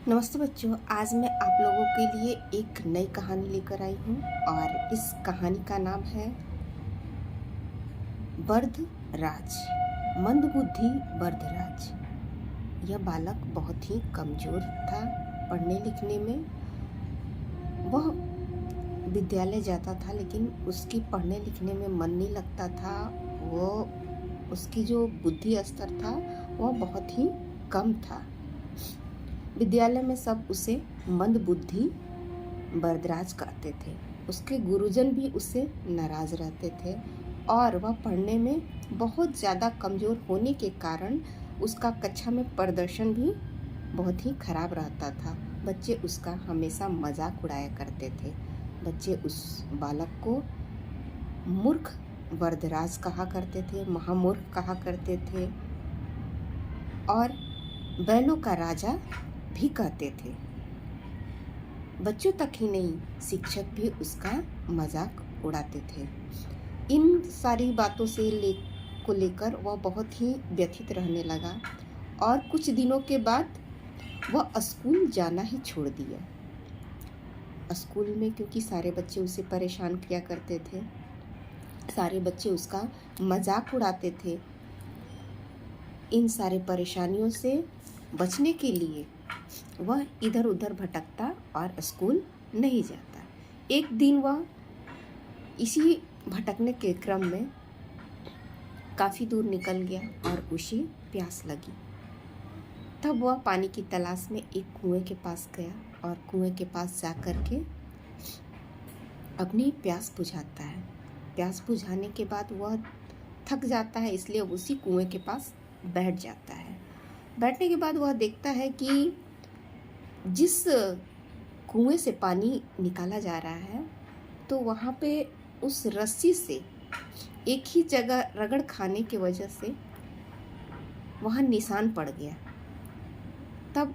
नमस्ते बच्चों, आज मैं आप लोगों के लिए एक नई कहानी लेकर आई हूँ और इस कहानी का नाम है बर्दराज। मंदबुद्धि बर्दराज। यह बालक बहुत ही कमज़ोर था पढ़ने लिखने में। वह विद्यालय जाता था लेकिन उसकी पढ़ने लिखने में मन नहीं लगता था। उसकी जो बुद्धि स्तर था वह बहुत ही कम था। विद्यालय में सब उसे मंदबुद्धि बर्दराज कहते थे। उसके गुरुजन भी उससे नाराज़ रहते थे और वह पढ़ने में बहुत ज़्यादा कमज़ोर होने के कारण उसका कक्षा में प्रदर्शन भी बहुत ही खराब रहता था। बच्चे उसका हमेशा मजाक उड़ाया करते थे। बच्चे उस बालक को मूर्ख बर्दराज कहा करते थे, महामूर्ख कहा करते थे और बैलों का राजा भी कहते थे। बच्चों तक ही नहीं, शिक्षक भी उसका मजाक उड़ाते थे। इन सारी बातों को लेकर वह बहुत ही व्यथित रहने लगा और कुछ दिनों के बाद वह स्कूल जाना ही छोड़ दिया। स्कूल में क्योंकि सारे बच्चे उसे परेशान किया करते थे, सारे बच्चे उसका मजाक उड़ाते थे। इन सारे परेशानियों से बचने के लिए वह इधर उधर भटकता और स्कूल नहीं जाता। एक दिन वह इसी भटकने के क्रम में काफ़ी दूर निकल गया और उसे प्यास लगी। तब वह पानी की तलाश में एक कुएं के पास गया और कुएं के पास जा कर के अपनी प्यास बुझाता है। प्यास बुझाने के बाद वह थक जाता है, इसलिए उसी कुएं के पास बैठ जाता है। बैठने के बाद वह देखता है कि जिस कुएं से पानी निकाला जा रहा है तो वहाँ पे उस रस्सी से एक ही जगह रगड़ खाने की वजह से वहाँ निशान पड़ गया। तब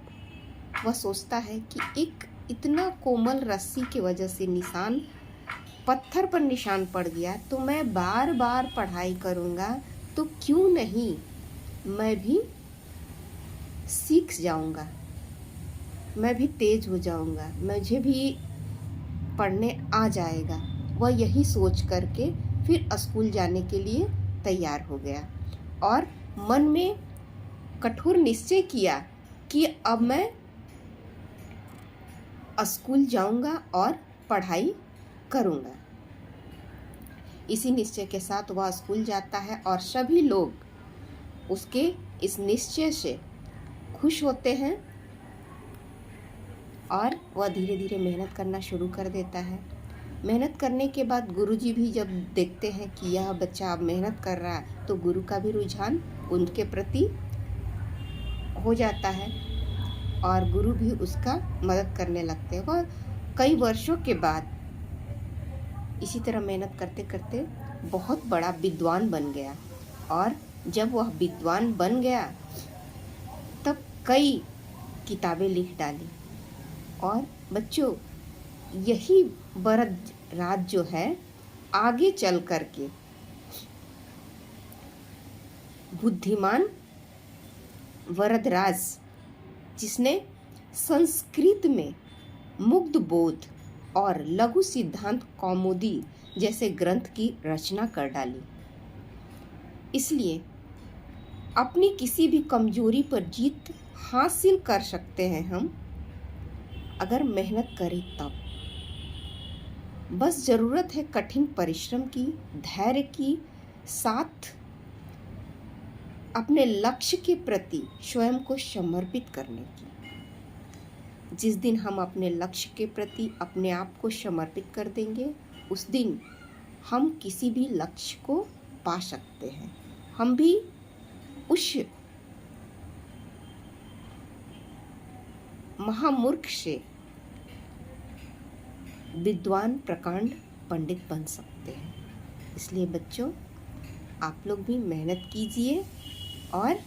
वह सोचता है कि एक इतना कोमल रस्सी की वजह से निशान, पत्थर पर निशान पड़ गया, तो मैं बार बार पढ़ाई करूँगा तो क्यों नहीं मैं भी सीख जाऊँगा, मैं भी तेज हो जाऊँगा, मुझे भी पढ़ने आ जाएगा। वह यही सोच करके फिर स्कूल जाने के लिए तैयार हो गया और मन में कठोर निश्चय किया कि अब मैं स्कूल जाऊँगा और पढ़ाई करूँगा। इसी निश्चय के साथ वह स्कूल जाता है और सभी लोग उसके इस निश्चय से खुश होते हैं और वह धीरे धीरे मेहनत करना शुरू कर देता है। मेहनत करने के बाद गुरुजी भी जब देखते हैं कि यह बच्चा अब मेहनत कर रहा है तो गुरु का भी रुझान उनके प्रति हो जाता है और गुरु भी उसका मदद करने लगते हैं। वह कई वर्षों के बाद इसी तरह मेहनत करते करते बहुत बड़ा विद्वान बन गया और जब वह विद्वान बन गया तब कई किताबें लिख डाली। और बच्चों, यही बर्दराज जो है आगे चल करके बुद्धिमान बर्दराज, जिसने संस्कृत में मुग्ध बोध और लघु सिद्धांत कौमुदी जैसे ग्रंथ की रचना कर डाली। इसलिए अपनी किसी भी कमजोरी पर जीत हासिल कर सकते हैं हम, अगर मेहनत करें तब। बस ज़रूरत है कठिन परिश्रम की, धैर्य की, साथ अपने लक्ष्य के प्रति स्वयं को समर्पित करने की। जिस दिन हम अपने लक्ष्य के प्रति अपने आप को समर्पित कर देंगे, उस दिन हम किसी भी लक्ष्य को पा सकते हैं। हम भी उस महामूर्ख से विद्वान प्रकांड पंडित बन सकते हैं। इसलिए बच्चों, आप लोग भी मेहनत कीजिए और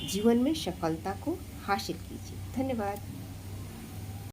जीवन में सफलता को हासिल कीजिए। धन्यवाद।